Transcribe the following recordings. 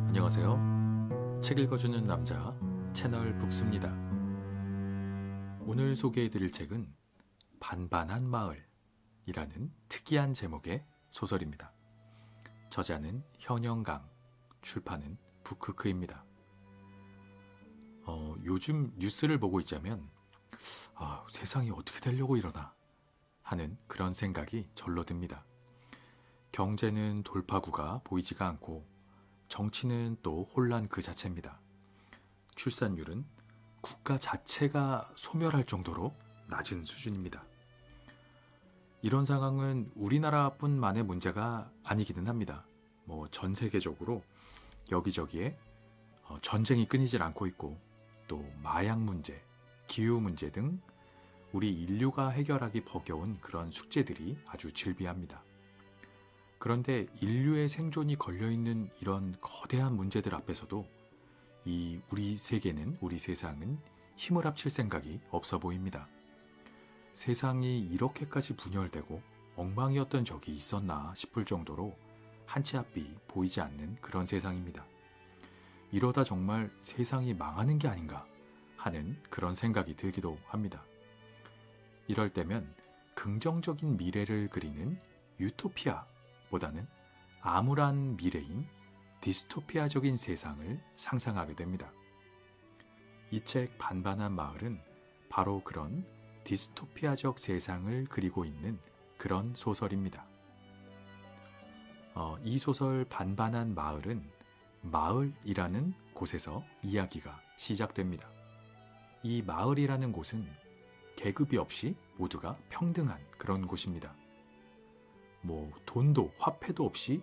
안녕하세요. 책 읽어주는 남자 채널 북스입니다. 오늘 소개해드릴 책은 반반한 마을이라는 특이한 제목의 소설입니다. 저자는 현영강, 출판은 북크크입니다. 요즘 뉴스를 보고 있자면 세상이 어떻게 되려고 이러나 하는 그런 생각이 절로 듭니다. 경제는 돌파구가 보이지가 않고 정치는 또 혼란 그 자체입니다. 출산율은 국가 자체가 소멸할 정도로 낮은 수준입니다. 이런 상황은 우리나라뿐만의 문제가 아니기는 합니다. 전 세계적으로 여기저기에 전쟁이 끊이질 않고 있고 또 마약 문제, 기후 문제 등 우리 인류가 해결하기 버거운 그런 숙제들이 아주 질비합니다. 그런데 인류의 생존이 걸려있는 이런 거대한 문제들 앞에서도 우리 세계는, 우리 세상은 힘을 합칠 생각이 없어 보입니다. 세상이 이렇게까지 분열되고 엉망이었던 적이 있었나 싶을 정도로 한 치 앞이 보이지 않는 그런 세상입니다. 이러다 정말 세상이 망하는 게 아닌가 하는 그런 생각이 들기도 합니다. 이럴 때면 긍정적인 미래를 그리는 유토피아 보다는 암울한 미래인 디스토피아적인 세상을 상상하게 됩니다. 이 책 반반한 마을은 바로 그런 디스토피아적 세상을 그리고 있는 그런 소설입니다. 이 소설 반반한 마을은 마을이라는 곳에서 이야기가 시작됩니다. 이 마을이라는 곳은 계급이 없이 모두가 평등한 그런 곳입니다. 돈도 화폐도 없이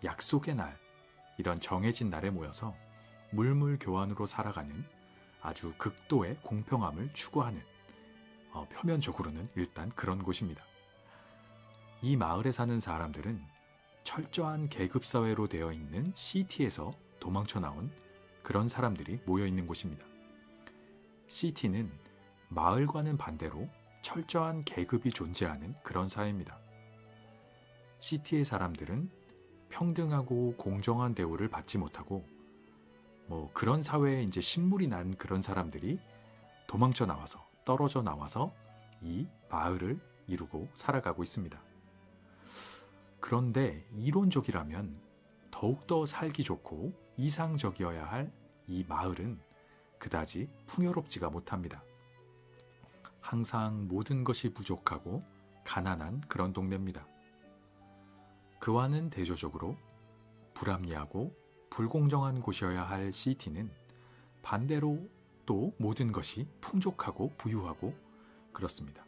약속의 날, 이런 정해진 날에 모여서 물물교환으로 살아가는 아주 극도의 공평함을 추구하는, 표면적으로는 일단 그런 곳입니다. 이 마을에 사는 사람들은 철저한 계급사회로 되어 있는 시티에서 도망쳐 나온 그런 사람들이 모여 있는 곳입니다. 시티는 마을과는 반대로 철저한 계급이 존재하는 그런 사회입니다. 시티의 사람들은 평등하고 공정한 대우를 받지 못하고 그런 사회에 이제 신물이 난 그런 사람들이 도망쳐 나와서 떨어져 나와서 이 마을을 이루고 살아가고 있습니다. 그런데 이론적이라면 더욱더 살기 좋고 이상적이어야 할 이 마을은 그다지 풍요롭지가 못합니다. 항상 모든 것이 부족하고 가난한 그런 동네입니다. 그와는 대조적으로 불합리하고 불공정한 곳이어야 할 시티는 반대로 또 모든 것이 풍족하고 부유하고 그렇습니다.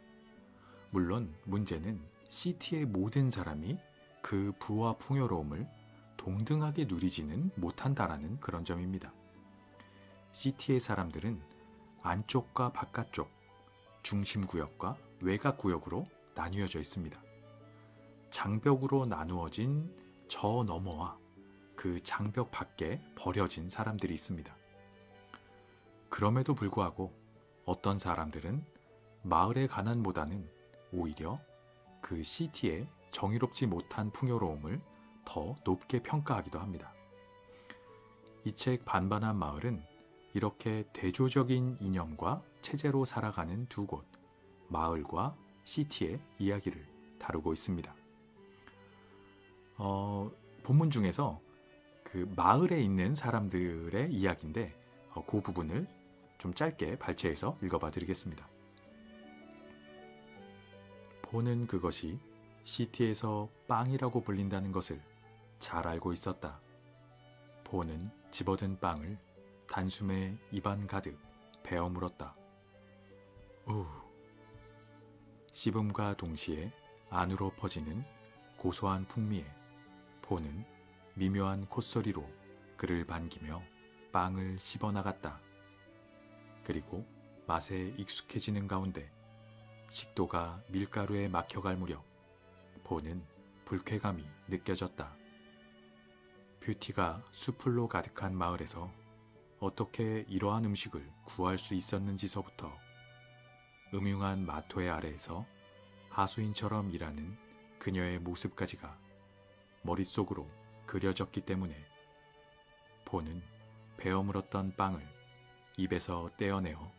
물론 문제는 시티의 모든 사람이 그 부와 풍요로움을 동등하게 누리지는 못한다라는 그런 점입니다. 시티의 사람들은 안쪽과 바깥쪽, 중심구역과 외곽구역으로 나뉘어져 있습니다. 장벽으로 나누어진 저 너머와 그 장벽 밖에 버려진 사람들이 있습니다. 그럼에도 불구하고 어떤 사람들은 마을의 가난보다는 오히려 그 시티의 정의롭지 못한 풍요로움을 더 높게 평가하기도 합니다. 이 책 반반한 마을은 이렇게 대조적인 이념과 체제로 살아가는 두 곳, 마을과 시티의 이야기를 다루고 있습니다. 본문 중에서 그 마을에 있는 사람들의 이야기인데 그 부분을 좀 짧게 발췌해서 읽어봐 드리겠습니다. 보는 그것이 시티에서 빵이라고 불린다는 것을 잘 알고 있었다. 보는 집어든 빵을 단숨에 입안 가득 베어 물었다. 씹음과 동시에 안으로 퍼지는 고소한 풍미에 보는 미묘한 콧소리로 그를 반기며 빵을 씹어나갔다. 그리고 맛에 익숙해지는 가운데 식도가 밀가루에 막혀갈 무렵 보는 불쾌감이 느껴졌다. 뷰티가 수풀로 가득한 마을에서 어떻게 이러한 음식을 구할 수 있었는지서부터 음흉한 마토의 아래에서 하수인처럼 일하는 그녀의 모습까지가 머릿속으로 그려졌기 때문에 포는 베어 물었던 빵을 입에서 떼어내어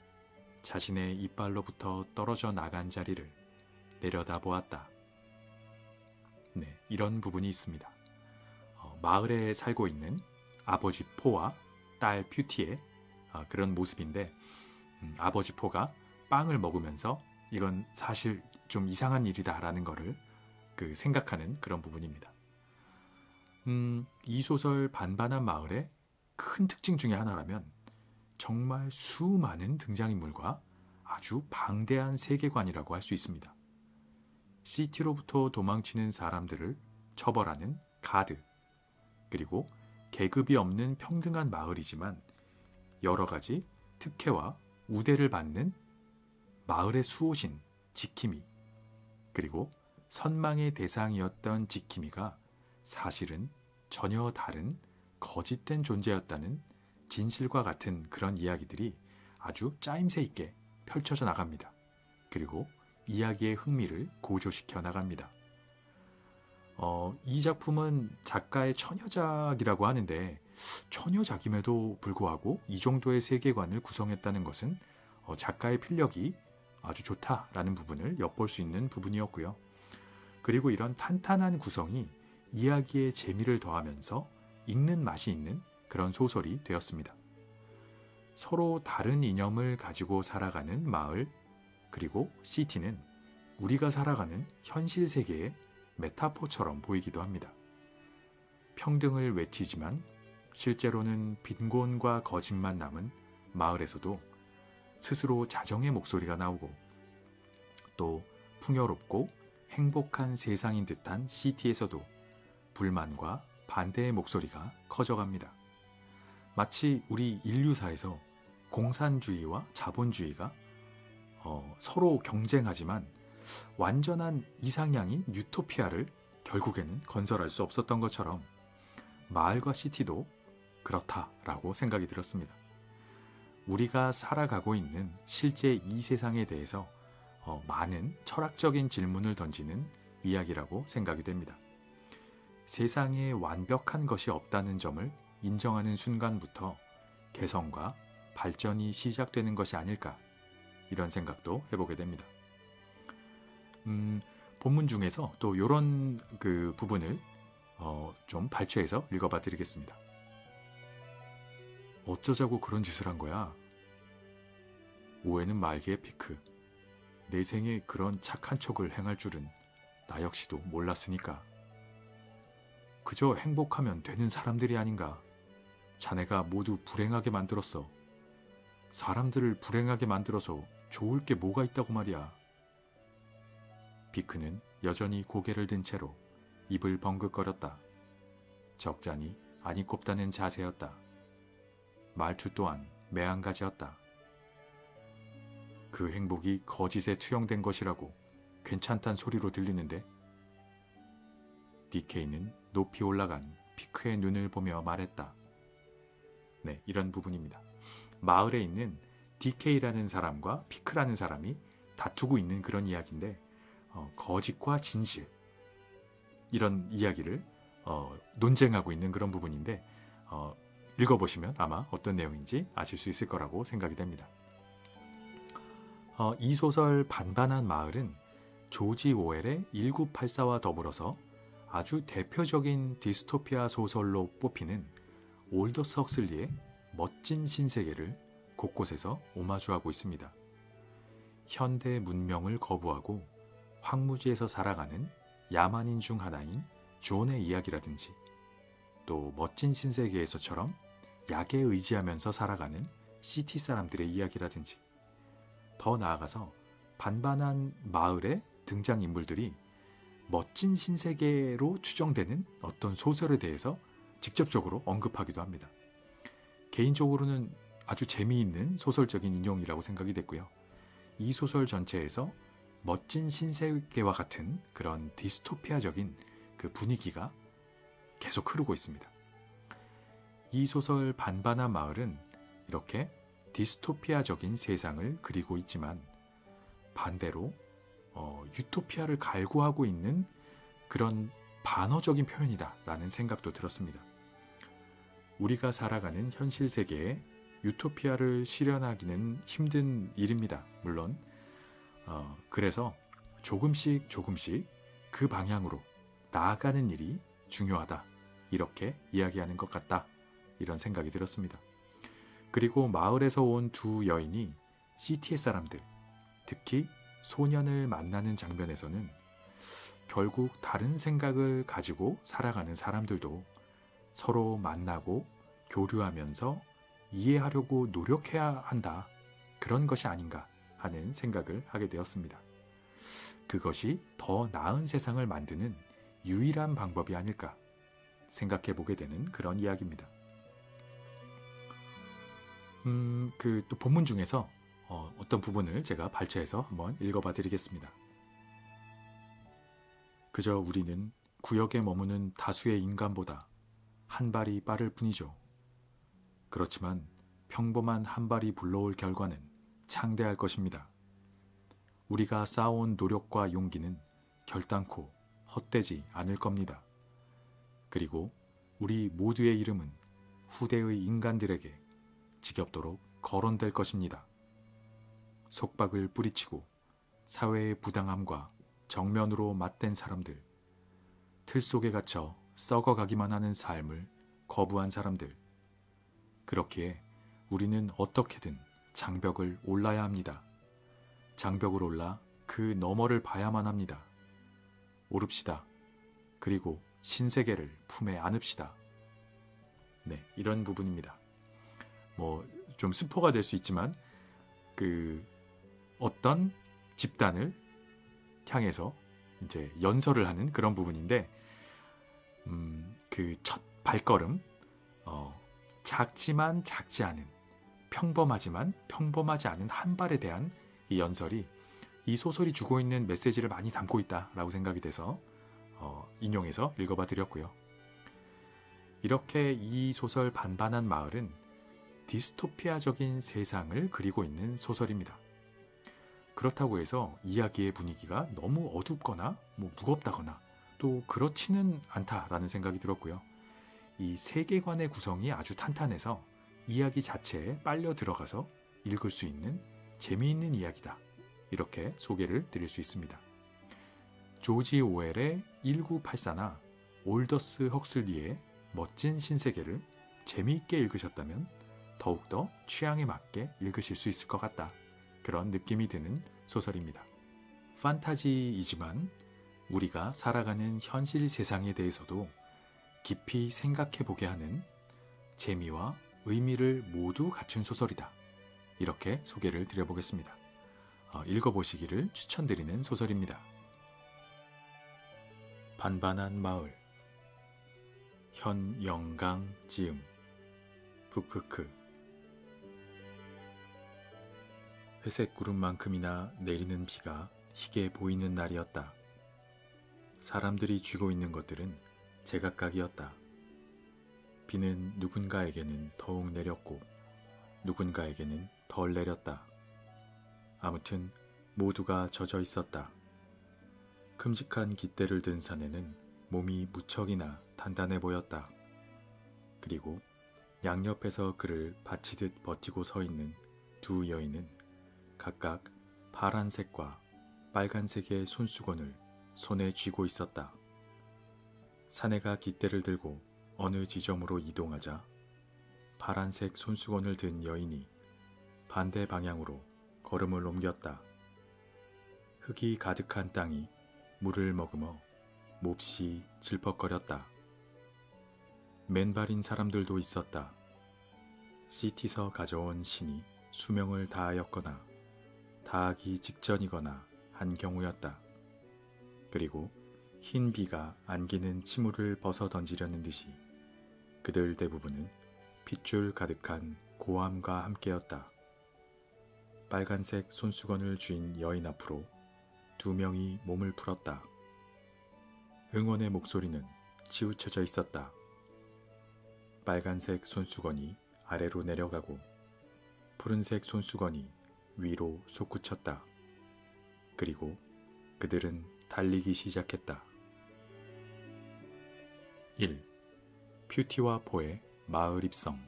자신의 이빨로부터 떨어져 나간 자리를 내려다보았다. 네, 이런 부분이 있습니다. 마을에 살고 있는 아버지 포와 딸 뷰티의 그런 모습인데, 아버지 포가 빵을 먹으면서 이건 사실 좀 이상한 일이다라는 거를 생각하는 그런 부분입니다. 이 소설 반반한 마을의 큰 특징 중에 하나라면 정말 수많은 등장인물과 아주 방대한 세계관이라고 할 수 있습니다. 시티로부터 도망치는 사람들을 처벌하는 가드, 그리고 계급이 없는 평등한 마을이지만 여러 가지 특혜와 우대를 받는 마을의 수호신 지킴이, 그리고 선망의 대상이었던 지킴이가 사실은 전혀 다른 거짓된 존재였다는 진실과 같은 그런 이야기들이 아주 짜임새 있게 펼쳐져 나갑니다. 그리고 이야기의 흥미를 고조시켜 나갑니다. 이 작품은 작가의 처녀작이라고 하는데, 처녀작임에도 불구하고 이 정도의 세계관을 구성했다는 것은 작가의 필력이 아주 좋다라는 부분을 엿볼 수 있는 부분이었고요. 그리고 이런 탄탄한 구성이 이야기의 재미를 더하면서 읽는 맛이 있는 그런 소설이 되었습니다. 서로 다른 이념을 가지고 살아가는 마을, 그리고 시티는 우리가 살아가는 현실 세계의 메타포처럼 보이기도 합니다. 평등을 외치지만 실제로는 빈곤과 거짓만 남은 마을에서도 스스로 자정의 목소리가 나오고, 또 풍요롭고 행복한 세상인 듯한 시티에서도 불만과 반대의 목소리가 커져갑니다. 마치 우리 인류사에서 공산주의와 자본주의가 서로 경쟁하지만 완전한 이상향인 유토피아를 결국에는 건설할 수 없었던 것처럼 마을과 시티도 그렇다라고 생각이 들었습니다. 우리가 살아가고 있는 실제 이 세상에 대해서 많은 철학적인 질문을 던지는 이야기라고 생각이 됩니다. 세상에 완벽한 것이 없다는 점을 인정하는 순간부터 개성과 발전이 시작되는 것이 아닐까, 이런 생각도 해보게 됩니다. 본문 중에서 또 이런 부분을 좀 발췌해서 읽어봐 드리겠습니다. 어쩌자고 그런 짓을 한 거야? 오해는 말기의 피크. 내 생에 그런 착한 척을 행할 줄은 나 역시도 몰랐으니까. 그저 행복하면 되는 사람들이 아닌가. 자네가 모두 불행하게 만들었어. 사람들을 불행하게 만들어서 좋을 게 뭐가 있다고 말이야. 비크는 여전히 고개를 든 채로 입을 벙긋거렸다. 적잖이 아니 꼽다는 자세였다. 말투 또한 매한가지였다. 그 행복이 거짓에 투영된 것이라고 괜찮단 소리로 들리는데? DK는 높이 올라간 피크의 눈을 보며 말했다. 네, 이런 부분입니다. 마을에 있는 DK라는 사람과 피크라는 사람이 다투고 있는 그런 이야기인데, 거짓과 진실, 이런 이야기를 논쟁하고 있는 그런 부분인데, 읽어보시면 아마 어떤 내용인지 아실 수 있을 거라고 생각이 됩니다. 이 소설 반반한 마을은 조지 오웰의 1984와 더불어서 아주 대표적인 디스토피아 소설로 뽑히는 올더스 헉슬리의 멋진 신세계를 곳곳에서 오마주하고 있습니다. 현대 문명을 거부하고 황무지에서 살아가는 야만인 중 하나인 존의 이야기라든지, 또 멋진 신세계에서처럼 약에 의지하면서 살아가는 시티 사람들의 이야기라든지, 더 나아가서 반반한 마을의 등장인물들이 멋진 신세계로 추정되는 어떤 소설에 대해서 직접적으로 언급하기도 합니다. 개인적으로는 아주 재미있는 소설적인 인용이라고 생각이 됐고요. 이 소설 전체에서 멋진 신세계와 같은 그런 디스토피아적인 그 분위기가 계속 흐르고 있습니다. 이 소설 반반한 마을은 이렇게 디스토피아적인 세상을 그리고 있지만 반대로 유토피아를 갈구하고 있는 그런 반어적인 표현이다라는 생각도 들었습니다. 우리가 살아가는 현실 세계에 유토피아를 실현하기는 힘든 일입니다. 물론 그래서 조금씩 그 방향으로 나아가는 일이 중요하다. 이렇게 이야기하는 것 같다. 이런 생각이 들었습니다. 그리고 마을에서 온 두 여인이 시티의 사람들, 특히 소년을 만나는 장면에서는 결국 다른 생각을 가지고 살아가는 사람들도 서로 만나고 교류하면서 이해하려고 노력해야 한다. 그런 것이 아닌가 하는 생각을 하게 되었습니다. 그것이 더 나은 세상을 만드는 유일한 방법이 아닐까 생각해 보게 되는 그런 이야기입니다. 또 본문 중에서 어떤 부분을 제가 발췌해서 한번 읽어봐 드리겠습니다. 그저 우리는 구역에 머무는 다수의 인간보다 한 발이 빠를 뿐이죠. 그렇지만 평범한 한 발이 불러올 결과는 창대할 것입니다. 우리가 쌓아온 노력과 용기는 결단코 헛되지 않을 겁니다. 그리고 우리 모두의 이름은 후대의 인간들에게 지겹도록 거론될 것입니다. 속박을 뿌리치고 사회의 부당함과 정면으로 맞댄 사람들, 틀 속에 갇혀 썩어가기만 하는 삶을 거부한 사람들, 그렇기에 우리는 어떻게든 장벽을 올라야 합니다. 장벽을 올라 그 너머를 봐야만 합니다. 오릅시다. 그리고 신세계를 품에 안읍시다. 네, 이런 부분입니다. 좀 스포가 될 수 있지만 어떤 집단을 향해서 이제 연설을 하는 그런 부분인데 그 첫 발걸음 작지만 작지 않은 평범하지만 평범하지 않은 한 발에 대한 이 연설이 이 소설이 주고 있는 메시지를 많이 담고 있다라고 생각이 돼서 인용해서 읽어봐 드렸고요. 이렇게 이 소설 반반한 마을은 디스토피아적인 세상을 그리고 있는 소설입니다. 그렇다고 해서 이야기의 분위기가 너무 어둡거나 무겁다거나 또 그렇지는 않다라는 생각이 들었고요. 이 세계관의 구성이 아주 탄탄해서 이야기 자체에 빨려 들어가서 읽을 수 있는 재미있는 이야기다. 이렇게 소개를 드릴 수 있습니다. 조지 오웰의 1984나 올더스 헉슬리의 멋진 신세계를 재미있게 읽으셨다면 더욱더 취향에 맞게 읽으실 수 있을 것 같다. 그런 느낌이 드는 소설입니다. 판타지이지만 우리가 살아가는 현실 세상에 대해서도 깊이 생각해 보게 하는 재미와 의미를 모두 갖춘 소설이다. 이렇게 소개를 드려보겠습니다. 읽어보시기를 추천드리는 소설입니다. 반반한 마을 현영강 지음 부크크 회색 구름만큼이나 내리는 비가 희게 보이는 날이었다. 사람들이 쥐고 있는 것들은 제각각이었다. 비는 누군가에게는 더욱 내렸고 누군가에게는 덜 내렸다. 아무튼 모두가 젖어 있었다. 큼직한 깃대를 든 사내는 몸이 무척이나 단단해 보였다. 그리고 양옆에서 그를 받치듯 버티고 서 있는 두 여인은 각각 파란색과 빨간색의 손수건을 손에 쥐고 있었다. 사내가 깃대를 들고 어느 지점으로 이동하자 파란색 손수건을 든 여인이 반대 방향으로 걸음을 옮겼다. 흙이 가득한 땅이 물을 머금어 몹시 질퍽거렸다. 맨발인 사람들도 있었다. 시티서 가져온 신이 수명을 다하였거나 다하기 직전이거나 한 경우였다. 그리고 흰 비가 안기는 침울을 벗어 던지려는 듯이 그들 대부분은 핏줄 가득한 고함과 함께였다. 빨간색 손수건을 쥔 여인 앞으로 두 명이 몸을 풀었다. 응원의 목소리는 치우쳐져 있었다. 빨간색 손수건이 아래로 내려가고 푸른색 손수건이 위로 솟구쳤다. 그리고 그들은 달리기 시작했다. 1. 퓨티와 포의 마을 입성.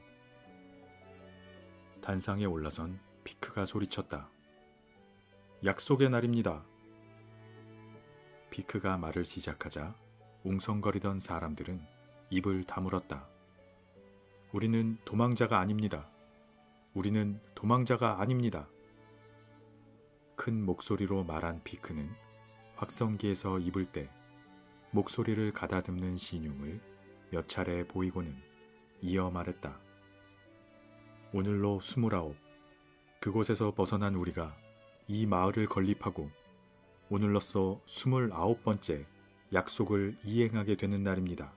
단상에 올라선 피크가 소리쳤다. 약속의 날입니다. 피크가 말을 시작하자 웅성거리던 사람들은 입을 다물었다. 우리는 도망자가 아닙니다. 우리는 도망자가 아닙니다. 큰 목소리로 말한 피크는 확성기에서 입을 때 목소리를 가다듬는 신용을 몇 차례 보이고는 이어 말했다. 오늘로 29, 그곳에서 벗어난 우리가 이 마을을 건립하고 오늘로써 29번째 약속을 이행하게 되는 날입니다.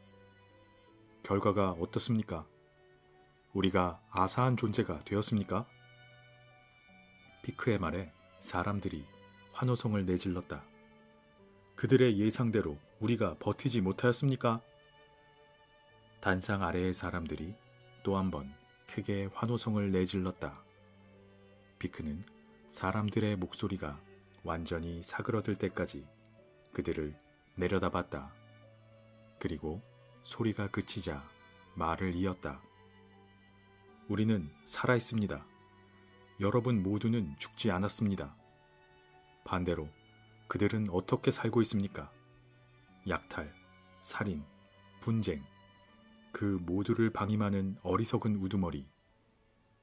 결과가 어떻습니까? 우리가 아사한 존재가 되었습니까? 피크의 말에 사람들이 환호성을 내질렀다. 그들의 예상대로 우리가 버티지 못하였습니까? 단상 아래의 사람들이 또 한 번 크게 환호성을 내질렀다. 피크는 사람들의 목소리가 완전히 사그러들 때까지 그들을 내려다봤다. 그리고 소리가 그치자 말을 이었다. 우리는 살아있습니다. 여러분 모두는 죽지 않았습니다. 반대로 그들은 어떻게 살고 있습니까? 약탈, 살인, 분쟁, 그 모두를 방임하는 어리석은 우두머리,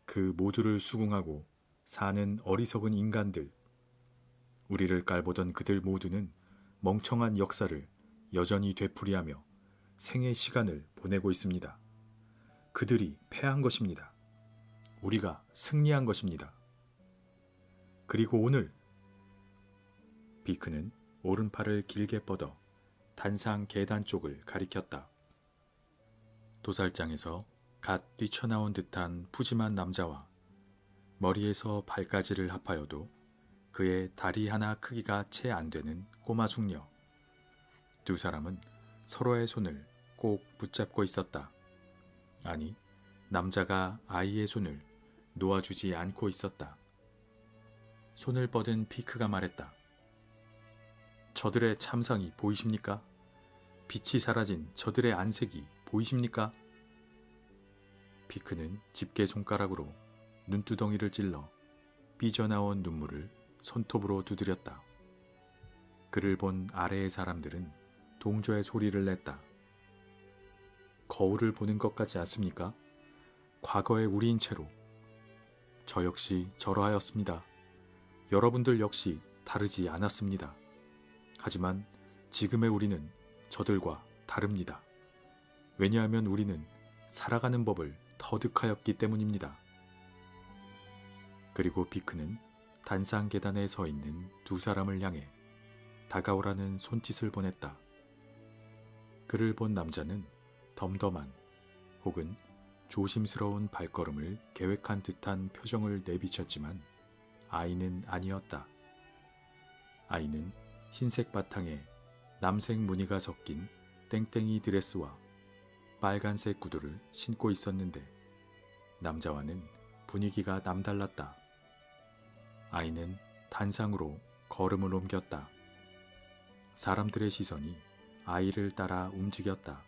그 모두를 수긍하고 사는 어리석은 인간들, 우리를 깔보던 그들 모두는 멍청한 역사를 여전히 되풀이하며 생의 시간을 보내고 있습니다. 그들이 패한 것입니다. 우리가 승리한 것입니다. 그리고 오늘 피크는 오른팔을 길게 뻗어 단상 계단 쪽을 가리켰다. 도살장에서 갓 뛰쳐나온 듯한 푸짐한 남자와 머리에서 발까지를 합하여도 그의 다리 하나 크기가 채 안 되는 꼬마 숙녀. 두 사람은 서로의 손을 꼭 붙잡고 있었다. 아니, 남자가 아이의 손을 놓아주지 않고 있었다. 손을 뻗은 피크가 말했다. 저들의 참상이 보이십니까? 빛이 사라진 저들의 안색이 보이십니까? 피크는 집게 손가락으로 눈두덩이를 찔러 삐져나온 눈물을 손톱으로 두드렸다. 그를 본 아래의 사람들은 동조의 소리를 냈다. 거울을 보는 것 같지 않습니까? 과거의 우리인 채로. 저 역시 저러하였습니다. 여러분들 역시 다르지 않았습니다. 하지만 지금의 우리는 저들과 다릅니다. 왜냐하면 우리는 살아가는 법을 터득하였기 때문입니다. 그리고 피크는 단상 계단에 서 있는 두 사람을 향해 다가오라는 손짓을 보냈다. 그를 본 남자는 덤덤한 혹은 조심스러운 발걸음을 계획한 듯한 표정을 내비쳤지만 아이는 아니었다. 아이는 흰색 바탕에 남색 무늬가 섞인 땡땡이 드레스와 빨간색 구두를 신고 있었는데 남자와는 분위기가 남달랐다. 아이는 단상으로 걸음을 옮겼다. 사람들의 시선이 아이를 따라 움직였다.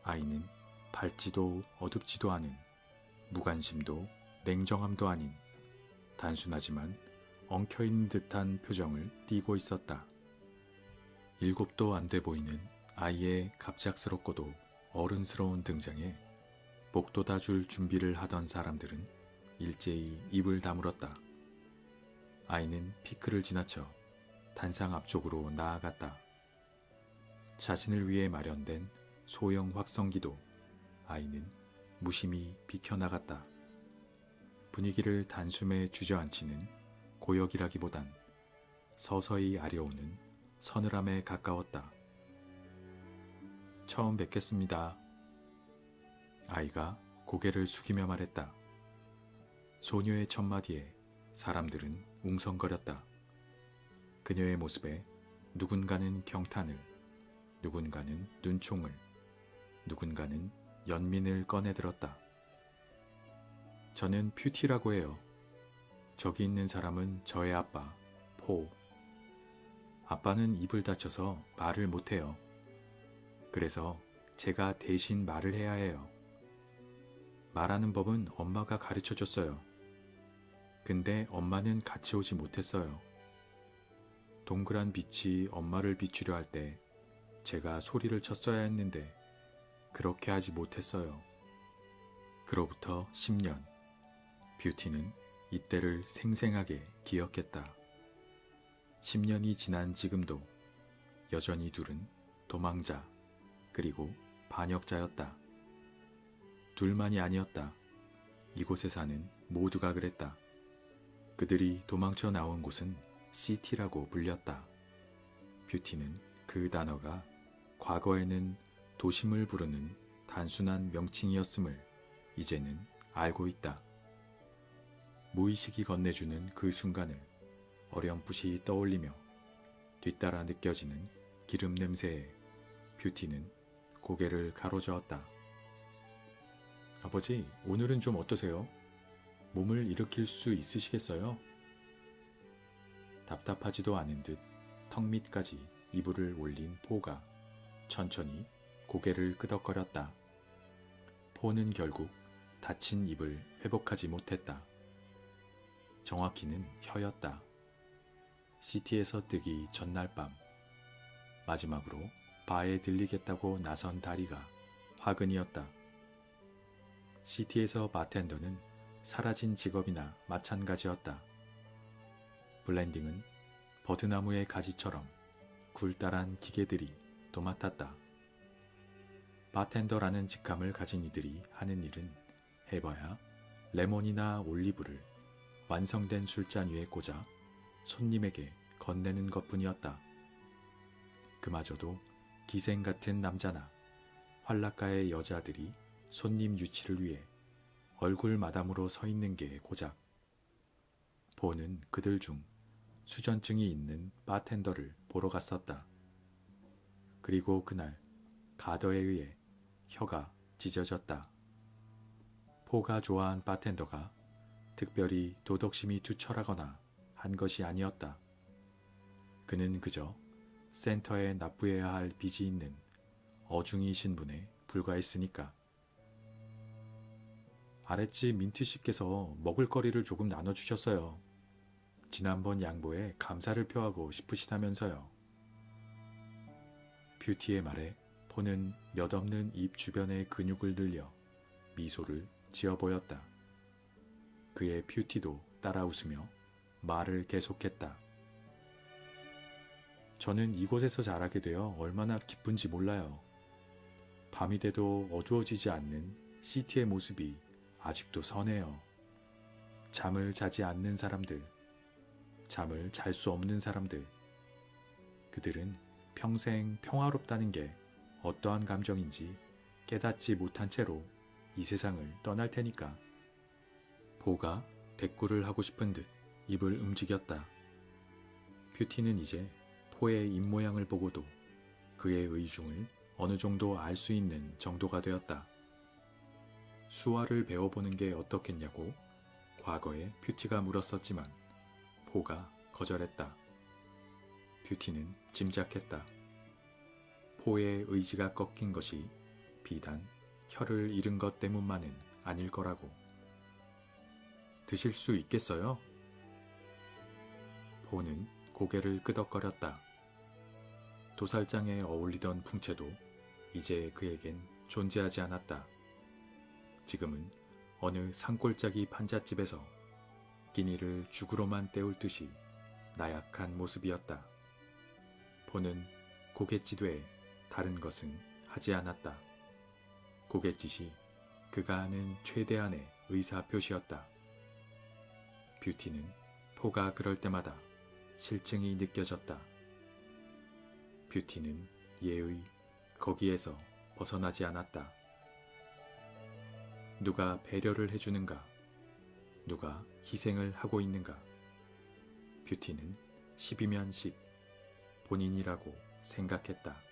아이는 밝지도 어둡지도 않은, 무관심도 냉정함도 아닌 단순하지만 엉켜있는 듯한 표정을 띠고 있었다. 7도 안 돼 보이는 아이의 갑작스럽고도 어른스러운 등장에 목 돋아줄 준비를 하던 사람들은 일제히 입을 다물었다. 아이는 피크를 지나쳐 단상 앞쪽으로 나아갔다. 자신을 위해 마련된 소형 확성기도 아이는 무심히 비켜나갔다. 분위기를 단숨에 주저앉히는 고역이라기보단 서서히 아려오는 서늘함에 가까웠다. 처음 뵙겠습니다. 아이가 고개를 숙이며 말했다. 소녀의 첫마디에 사람들은 웅성거렸다. 그녀의 모습에 누군가는 경탄을, 누군가는 눈총을, 누군가는 연민을 꺼내들었다. 저는 퓨티라고 해요. 저기 있는 사람은 저의 아빠, 포. 아빠는 입을 다쳐서 말을 못해요. 그래서 제가 대신 말을 해야 해요. 말하는 법은 엄마가 가르쳐 줬어요. 근데 엄마는 같이 오지 못했어요. 동그란 빛이 엄마를 비추려 할 때 제가 소리를 쳤어야 했는데 그렇게 하지 못했어요. 그로부터 10년, 뷰티는 이때를 생생하게 기억했다. 10년이 지난 지금도 여전히 둘은 도망자 그리고 반역자였다. 둘만이 아니었다. 이곳에 사는 모두가 그랬다. 그들이 도망쳐 나온 곳은 시티라고 불렸다. 뷰티는 그 단어가 과거에는 도심을 부르는 단순한 명칭이었음을 이제는 알고 있다. 무의식이 건네주는 그 순간을 어렴풋이 떠올리며 뒤따라 느껴지는 기름 냄새에 뷰티는 고개를 가로저었다. 아버지, 오늘은 좀 어떠세요? 몸을 일으킬 수 있으시겠어요? 답답하지도 않은 듯 턱 밑까지 이불을 올린 포가 천천히 고개를 끄덕거렸다. 포는 결국 다친 입을 회복하지 못했다. 정확히는 혀였다. 시티에서 뜨기 전날 밤 마지막으로 바에 들리겠다고 나선 다리가 화근이었다. 시티에서 바텐더는 사라진 직업이나 마찬가지였다. 블렌딩은 버드나무의 가지처럼 굴다란 기계들이 도맡았다. 바텐더라는 직함을 가진 이들이 하는 일은 해봐야 레몬이나 올리브를 완성된 술잔 위에 꽂아 손님에게 건네는 것뿐이었다. 그마저도 기생 같은 남자나 활락가의 여자들이 손님 유치를 위해 얼굴 마담으로 서 있는 게 고작. 포는 그들 중 수전증이 있는 바텐더를 보러 갔었다. 그리고 그날 가더에 의해 혀가 찢어졌다. 포가 좋아한 바텐더가 특별히 도덕심이 투철하거나 한 것이 아니었다. 그는 그저 센터에 납부해야 할 빚이 있는 어중이 신분에 불과했으니까. 아랫집 민트씨께서 먹을거리를 조금 나눠주셨어요. 지난번 양보에 감사를 표하고 싶으시다면서요. 뷰티의 말에 포는 몇 없는 입 주변의 근육을 늘려 미소를 지어 보였다. 그의 뷰티도 따라 웃으며 말을 계속했다. 저는 이곳에서 자라게 되어 얼마나 기쁜지 몰라요. 밤이 돼도 어두워지지 않는 시티의 모습이 아직도 선해요. 잠을 자지 않는 사람들, 잠을 잘 수 없는 사람들, 그들은 평생 평화롭다는 게 어떠한 감정인지 깨닫지 못한 채로 이 세상을 떠날 테니까. 포가 대꾸를 하고 싶은 듯 입을 움직였다. 뷰티는 이제 포의 입모양을 보고도 그의 의중을 어느 정도 알 수 있는 정도가 되었다. 수화를 배워보는 게 어떻겠냐고 과거에 뷰티가 물었었지만 포가 거절했다. 뷰티는 짐작했다. 포의 의지가 꺾인 것이 비단 혀를 잃은 것 때문만은 아닐 거라고. 드실 수 있겠어요? 포는 고개를 끄덕거렸다. 도살장에 어울리던 풍채도 이제 그에겐 존재하지 않았다. 지금은 어느 산골짜기 판잣집에서 끼니를 죽으로만 때울 듯이 나약한 모습이었다. 포는 고갯짓 외에 다른 것은 하지 않았다. 고갯짓이 그가 아는 최대한의 의사표시였다. 뷰티는 포가 그럴 때마다 실증이 느껴졌다. 뷰티는 예의 거기에서 벗어나지 않았다. 누가 배려를 해주는가? 누가 희생을 하고 있는가? 뷰티는 10이면 10, 본인이라고 생각했다.